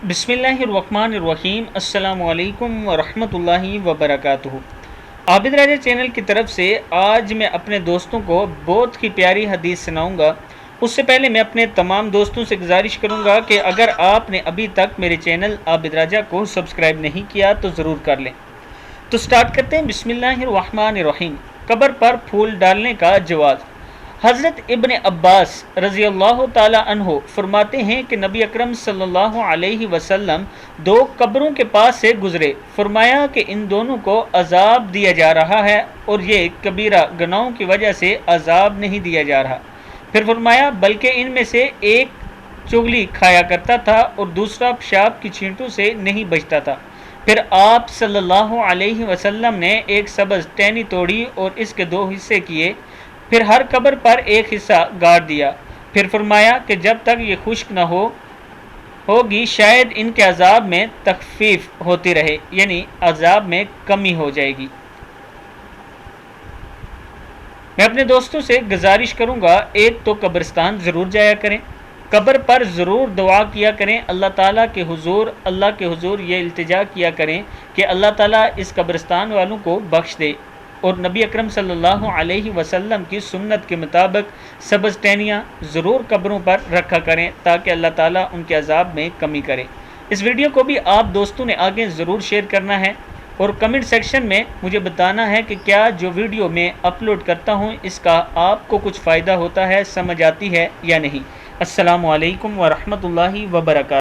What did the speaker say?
बिस्मिल्लाहिर्रहमानिर्रहीम। अस्सलामु अलैकुम वरहमतुल्लाहि वबरकातुहू। आबिद राजा चैनल की तरफ से आज मैं अपने दोस्तों को बहुत ही प्यारी हदीस सुनाऊंगा। उससे पहले मैं अपने तमाम दोस्तों से गुजारिश करूंगा कि अगर आपने अभी तक मेरे चैनल आबिद राजा को सब्सक्राइब नहीं किया तो ज़रूर कर लें। तो स्टार्ट करते हैं। बिस्मिल्लाहिर्रहमानिर्रहीम। कब्र पर फूल डालने का जवाज़। हज़रत इब्न अब्बास रज़ी अल्लाह ताला अन्हो फरमाते हैं कि नबी अकरम सल्लल्लाहु अलैहि वसल्लम दो कब्रों के पास से गुजरे। फरमाया कि इन दोनों को अजाब दिया जा रहा है और ये कबीरा गुनाहों की वजह से अजाब नहीं दिया जा रहा। फिर फरमाया बल्कि इनमें से एक चुगली खाया करता था और दूसरा पेशाब की छींटों से नहीं बचता था। फिर आप सल्लल्लाहु अलैहि वसल्लम ने एक सब्ज़ टहनी तोड़ी और इसके दो हिस्से किए। फिर हर कब्र पर एक हिस्सा गाड़ दिया। फिर फरमाया कि जब तक ये खुश्क न होगी शायद इनके अजाब में तखफीफ होती रहे, यानी अजाब में कमी हो जाएगी। मैं अपने दोस्तों से गुजारिश करूंगा, एक तो कब्रिस्तान ज़रूर जाया करें, कब्र पर ज़रूर दुआ किया करें, अल्लाह ताला के हुजूर ये इल्तिजा किया करें कि अल्लाह ताला इस कब्रिस्तान वालों को बख्श दे। और नबी अकरम सल्लल्लाहु अलैहि वसल्लम की सुन्नत के मुताबिक सब्ज़ टहनियाँ ज़रूर कब्रों पर रखा करें ताकि अल्लाह ताला उनके अजाब में कमी करे। इस वीडियो को भी आप दोस्तों ने आगे ज़रूर शेयर करना है और कमेंट सेक्शन में मुझे बताना है कि क्या जो वीडियो मैं अपलोड करता हूँ इसका आपको कुछ फ़ायदा होता है, समझ आती है या नहीं। अस्सलामु अलैकुम वरहमतुल्लाहि वबरकातुहू।